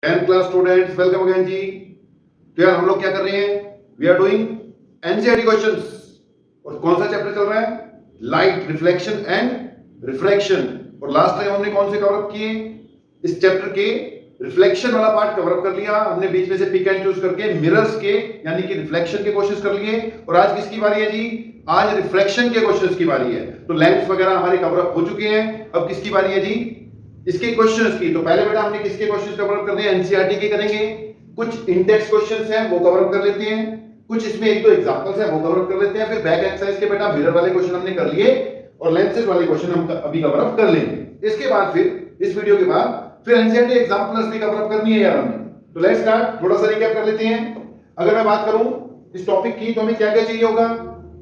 10th class students welcome again जी। तो यार हम लोग क्या कर रहे हैं, we are doing NCERT questions. और कौन सा चैप्टर चल रहा है? Light reflection and refraction. और लास्ट टाइम हमने कौन से कवर अप किए? इस चैप्टर के रिफ्लेक्शन वाला पार्ट कवर अप कर लिया हमने, बीच में से पिक एंड चूज करके मिरर्स के यानी कि रिफ्लेक्शन के क्वेश्चंस कर लिए। और आज किसकी बारी है जी? आज रिफ्लेक्शन के क्वेश्चंस की बारी है। तो लेंस वगैरह हमारे कवर अप हो चुके हैं, अब किसकी बारी है जी? इसके क्वेश्चंस की। तो पहले बेटा हमने किसके क्वेश्चंस कवर अप करने हैं? एनसीईआरटी के करेंगे। कुछ इंडेक्स क्वेश्चंस हैं वो कवर अप कर लेते हैं, कुछ इसमें एक दो एग्जांपल्स हैं वो कवर अप कर लेते हैं, फिर बैक एक्सरसाइज के बेटा मिरर वाले क्वेश्चन हमने कर लिए और लेंसेज वाले क्वेश्चन हम अभी कवर अप कर लेंगे। इसके बाद फिर इस वीडियो के बाद फिर एनसीईआरटी एग्जांपल्स भी कवर अप करनी है यार हमने। तो लेट्स स्टार्ट, थोड़ा सा रिकैप कर लेते हैं। अगर मैं बात करूं इस टॉपिक की तो हमें क्या क्या चाहिए होगा?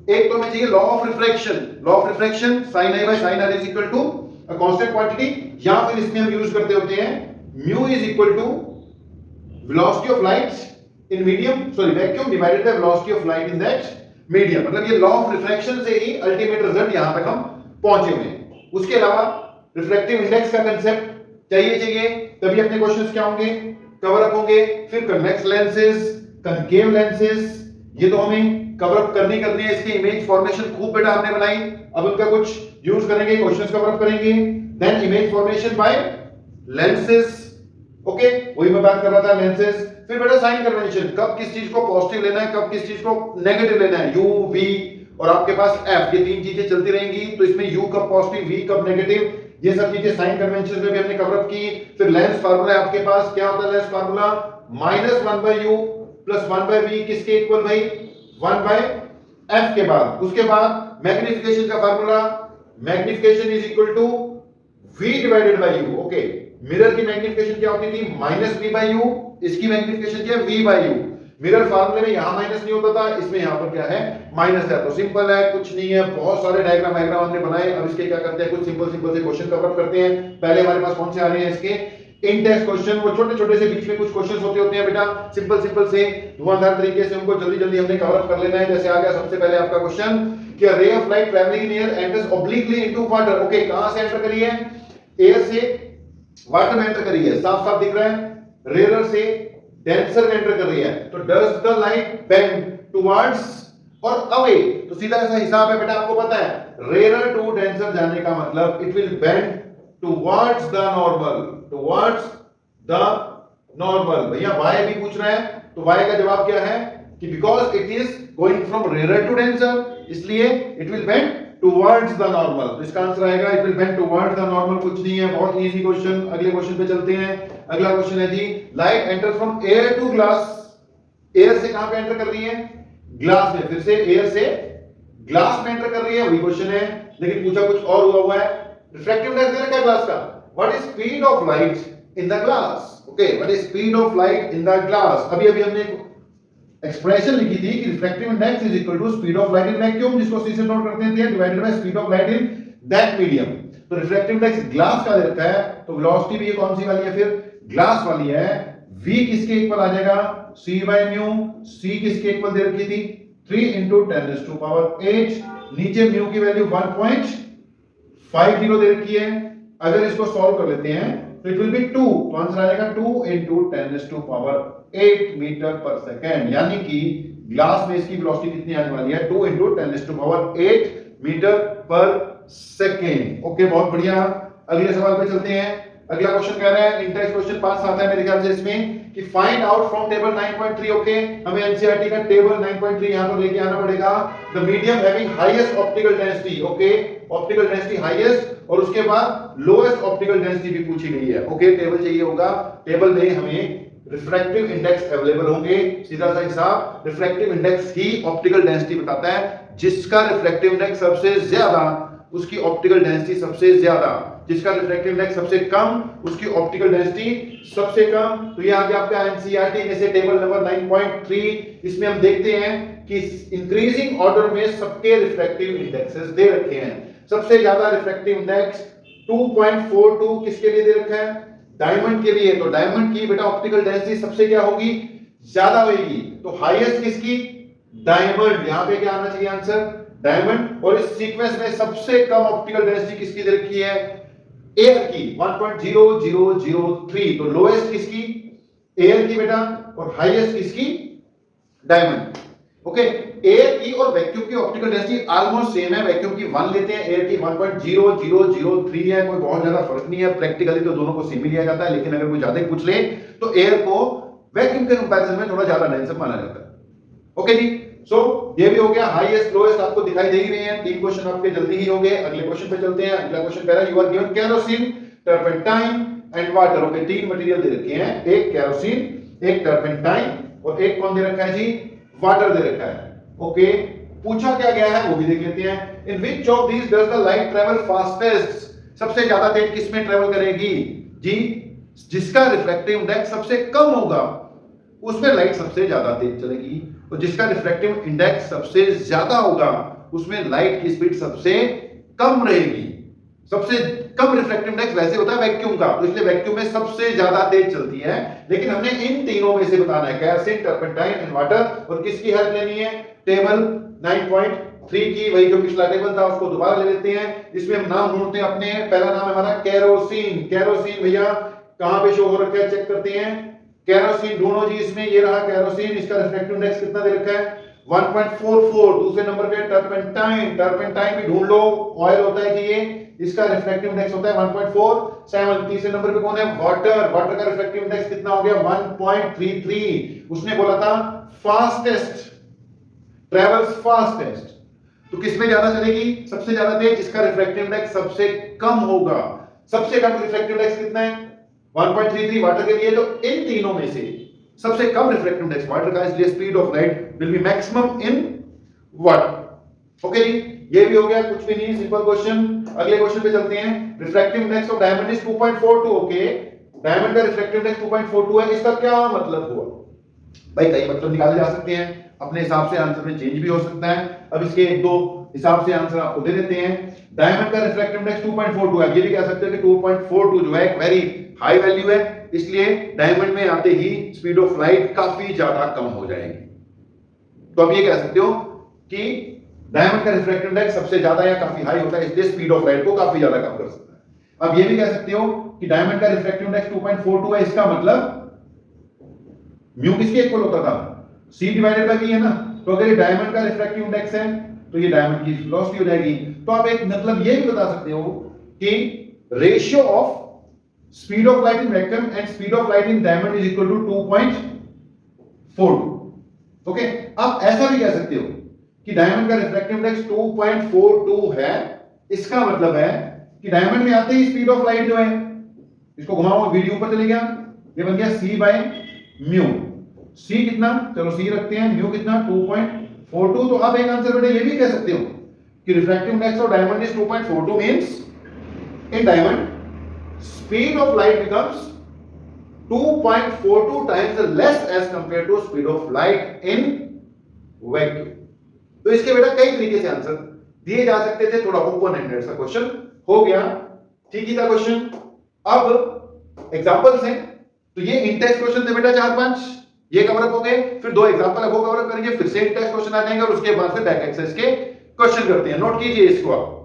एक तो हमें चाहिए law of refraction. Law of refraction sin i by sin r is equal to a constant quantity, या फिर इसमें हम यूज करते होते हैं mu is equal to velocity of light in medium, sorry vacuum divided by velocity of light in that medium। मतलब ये law of refraction से ही अल्टीमेट रिजल्ट यहां तक हम पहुंचे हुए हैं। उसके अलावा रिफ्रैक्टिव इंडेक्स का कांसेप्ट चाहिए, तभी अपने क्वेश्चंस क्या होंगे? कवर अप होंगे। फिर कन्वेक्स लेंसेज, कनकेव लेंसेज, ये तो हमें कवर अप करनी है। इसकी इमेज फॉर्मेशन खूब बेटा हमने बनाई, अब उनका कुछ यूज करेंगे, क्वेश्चंस कवर अप करेंगे। Then image formation by lenses, okay वही मैं बात कर रहा था, लेंसेज। फिर बेटा साइन कन्वेंशन, कब किस चीज को पॉजिटिव लेना है, कब किस चीज को नेगेटिव लेना है, यू वी और आपके पास एफ, ये तीन चीजें चलती रहेंगी। तो इसमें यू कब पॉजिटिव, वी कब नेगेटिव, ये सब चीजें साइन कन्वेंशन में भी हमने कवर अप की। फिर लेंस फार्मूला है आपके पास, क्या होता है लेंस फार्मूला? -1/u + 1/v किसके इक्वल भाई? 1/f के बाद। उसके बाद मैग्निफिकेशन का formula, magnification is equal to v divided by u। Okay, mirror की मैग्निफिकेशन क्या होती थी? -v/u, इसकी मैग्निफिकेशन क्या है? v/u। मिरर फार्मूले में यहां माइनस नहीं होता था, इसमें यहां पर क्या है? माइनस है। तो सिंपल है, कुछ नहीं है, बहुत सारे डायग्राम हमने बनाए। अब इसके क्या करते हैं, कुछ सिंपल से क्वेश्चन कवर अप करते हैं। पहले हमारे पास कौन से आ रहे हैं इसके? Index question. वो छोटे से बीच में कुछ क्वेश्चंस होते हैं बेटा, सिंपल से धुआंधार तरीके से उनको जल्दी हमने कवर अप कर लेना है। जैसे आ गया सबसे पहले आपका क्वेश्चन कि ray of light travelling in air enters obliquely into water. Okay, कहां से एंटर करी है? एयर से वाटर में एंटर करी है, साफ दिख रहा है। रेयर से डेंसर में एंटर कर रही है, तो does the light bend towards और अवे? तो सीधा ऐसा हिसाब है बेटा, आपको पता है रेयर टू डेंसर जाने का मतलब it will bend towards the normal, towards the normal. भैया वाई भी पूछ रहा है, तो वाई का जवाब क्या है कि because it is going from rare to denser, इसलिए it will bend towards the normal. तो इसका आंसर आएगा it will bend towards the normal. कुछ नहीं है, बहुत इजी क्वेश्चन। अगले क्वेश्चन पे चलते हैं। अगला क्वेश्चन है जी, light enter from air to glass. Air से कहां पे एंटर कर रही है? ग्लास में। फिर से एयर से ग्लास में एंटर कर रही है, वही क्वेश्चन है, लेकिन पूछा कुछ और हुआ है। रिफ्रैक्टिव इंडेक्स दे रखा है ग्लास का, what is speed of light in the glass? Okay, what is speed of light in the glass? अभी हमने एक्सप्रेशन लिखी थी कि refractive index is equal to speed of light in vacuum, जिसको C से नोट करते थे, divided by speed of light in that medium. तो रिफ्रैक्टिव इंडेक्स ग्लास का दे रखा है, तो वेलोसिटी भी ये कौन सी वाली है? फिर ग्लास वाली है। v किसके इक्वल आ जाएगा? c/μ। c किसके इक्वल दे रखी थी? 3 × 10⁸। नीचे म्यू की वैल्यू 1.50 दे रखी है। अगर इसको सॉल्व कर लेते हैं तो इट विल बी 2, तो आंसर आ जाएगा 2 × 10⁸ मीटर पर सेकंड। यानी कि ग्लास में इसकी वेलोसिटी कितनी आने वाली है? 2 × 10⁸ मीटर पर सेकंड। ओके, बहुत बढ़िया। अगले सवाल पे चलते हैं। अगला क्वेश्चन कह रहा है, इंटेक्स क्वेश्चन 5 आता है मेरे ख्याल से इसमें, कि find out from table 9.3। Okay, हमें एनसीईआरटी का टेबल 9.3 यहां पर लेके आना पड़ेगा। The medium having highest optical density. Okay, optical density highest, और उसके बाद लोएस्ट ऑप्टिकल डेंसिटी भी पूछी गई है। ओके, टेबल चाहिए होगा। टेबल में हमें रिफ्रैक्टिव इंडेक्स अवेलेबल होंगे, सीधा सा हिसाब। रिफ्रैक्टिव इंडेक्स ही ऑप्टिकल डेंसिटी बताता है। जिसका रिफ्रैक्टिव इंडेक्स सबसे ज्यादा उसकी ऑप्टिकल डेंसिटी सबसे ज्यादा, जिसका रिफ्रैक्टिव इंडेक्स सबसे कम उसकी ऑप्टिकल डेंसिटी सबसे कम। तो ये आ गया आपका एनसीईआरटी में से टेबल नंबर 9.3। इसमें हम देखते हैं कि इंक्रीजिंग ऑर्डर में सबके रिफ्रैक्टिव इंडेक्सेस दे रखे हैं। सबसे ज्यादा रिफ्रैक्टिव इंडेक्स 2.42 किसके लिए दे रखा है? डायमंड के लिए। तो डायमंड की बेटा ऑप्टिकल डेंसिटी सबसे क्या होगी? ज्यादा होगी। तो हाईएस्ट किसकी? डायमंड। यहां पे क्या आना चाहिए आंसर? डायमंड। और इस सीक्वेंस में सबसे कम ऑप्टिकल डेंसिटी किसकी दे रखी है? एयर की 1.0003। तो लोएस्ट किसकी? एयर की बेटा, और हाईएस्ट किसकी, डायमंड। ओके, एयर की और वैक्यूम की ऑप्टिकल डेंसिटी ऑलमोस्ट सेम है, वैक्यूम की 1 लेते हैं, एयर की 1.0003 है, कोई बहुत ज्यादा फर्क नहीं है, प्रैक्टिकली तो दोनों को सेम ही लिया जाता है, लेकिन अगर कोई ज्यादा ही पूछ ले तो एयर को वैक्यूम के कंपैरिजन में थोड़ा ज्यादा डेंसर माना जाता है। ओके जी, सो ये भी हो गया, हाईएस्ट लोएस्ट आपको दिखाई दे ही रहे हैं, 3 क्वेश्चन आपके जल्दी ही हो गए। अगले क्वेश्चन पे चलते हैं। अगला क्वेश्चन कह रहा है you are given kerosene, turpentine and water. Okay, 3 material दे रखे हैं, एक केरोसिन, एक टर्पेंटाइन और एक कौन दे रखा है जी, वाटर दे रखा है। ओके, पूछा क्या गया है वो भी देख लेते हैं। In which of these does the light travel fastest, सबसे ज्यादा तेज किस में ट्रेवल करेगी जी, जिसका रिफ्रैक्टिव इंडेक्स सबसे कम होगा उसमें लाइट सबसे ज्यादा तेज चलेगी, और जिसका रिफ्रैक्टिव इंडेक्स सबसे ज्यादा होगा उसमें लाइट की स्पीड सबसे कम रहेगी। सबसे कम रिफ्रैक्टिव इंडेक्स वैसे होता है वैक्यूम का, तो इसलिए वैक्यूम में सबसे ज्यादा तेज चलती है, लेकिन हमने इन तीनों में से बताना है, केरोसिन, टर्पेंटाइन एंड वाटर। और किसकी हेल्प लेनी है, टेबल 9.3 की, वही जो पिछला टेबल था उसको दोबारा ले लेते हैं। इसमें हम नाम ढूंढते हैं अपने, पहला नाम है हमारा केरोसिन। केरोसिन भैया कहां पे शो हो रखा है, चेक करते हैं। केरोसिन ढूंढो जी, इसमें ये रहा केरोसिन, इसका रिफ्रैक्टिव इंडेक्स कितना दे रखा है, 1.44। दूसरे नंबर पे टर्पेंटाइन, टर्पेंटाइन भी ढूंढ लो, ऑयल होता है कि ये, इसका रिफ्रैक्टिव इंडेक्स होता है 1.47। तीसरे नंबर पे कौन है, वाटर, वाटर का रिफ्रैक्टिव इंडेक्स कितना हो गया, 1.33। उसने बोला था फास्टेस्ट, ट्रेवल्स फास्टेस्ट, तो किसमें ज्यादा चलेगी, सबसे ज्यादा तेज, जिसका रिफ्रैक्टिव इंडेक्स सबसे कम होगा। सबसे कम रिफ्रैक्टिव इंडेक्स कितना है, 1.33 वाटर के लिए। तो इन तीनों में से सबसे कम रिफ्रैक्टिव इंडेक्स वाटर का, इसलिए speed of light will be maximum in water. Okay जी, ये भी हो गया, कुछ भी नहीं, सिंपल क्वेश्चन। अगले क्वेश्चन पे चलते हैं। Refractive index of diamond is 2.42। Okay, diamond का रिफ्रैक्टिव इंडेक्स 2.42 है, इसका क्या मतलब हुआ भाई, कई मतलब निकाले जा सकते हैं, अपने हिसाब से आंसर में चेंज भी हो सकता है। अब इसके एक दो हिसाब से आंसर आपको दे देते हैं। डायमंड का रिफ्रैक्टिव इंडेक्स 2.42 है, ये भी कह सकते हैं कि 2.42 जो है एक वेरी हाई वैल्यू है, इसलिए डायमंड में आते ही स्पीड ऑफ लाइट काफी ज्यादा कम हो जाएगी। तो अब ये कह सकते हो कि डायमंड का रिफ्रैक्टिव इंडेक्स सबसे ज्यादा या काफी हाई होता है, इसलिए स्पीड ऑफ लाइट को काफी ज्यादा कम कर सकता है। अब ये भी कह सकते हो कि डायमंड का रिफ्रैक्टिव इंडेक्स 2.42 है, इसका मतलब म्यू किसके इक्वल होता था, C डिवाइडेड बाय V है ना। तो अगर ये डायमंड का रिफ्रैक्टिव इंडेक्स है तो ये डायमंड की वेलोसिटी हो जाएगी। तो आप एक मतलब ये भी बता सकते हो कि ratio of speed of light in vacuum and speed of light in diamond is equal to 2.42। Okay, आप ऐसा भी कह सकते हो कि डायमंड का रिफ्रैक्टिव इंडेक्स 2.42 है, इसका मतलब है कि डायमंड में आते ही स्पीड ऑफ लाइट जो है, इसको घुमाओ वीडियो ऊपर चले गया, ये बन गया C बाय म्यू। C कितना, चलो C रखते हैं, म्यू कितना 2.42। तो आप एक आंसर बेटा ये भी कह सकते हो कि refractive index of diamond is 2.42 means in diamond speed of light becomes 2.42 times less as compared to speed of light in vacuum। तो इसके बेटा कई तरीके से आंसर दिए जा सकते थे, थोड़ा ओपन एंडेड सा क्वेश्चन हो गया, ठीक ही था क्वेश्चन। अब एग्जांपल्स हैं, तो ये इन टेक्स्ट क्वेश्चन थे बेटा 4-5, ये कवर अप हो गए, फिर 2 एग्जांपल अब वो कवर अप करेंगे, फिर से इन टेक्स्ट क्वेश्चन आ जाएंगे, और उसके बाद फिर बैक एक्सरसाइज के क्वेश्चन करते हैं। नोट कीजिए इसको आप।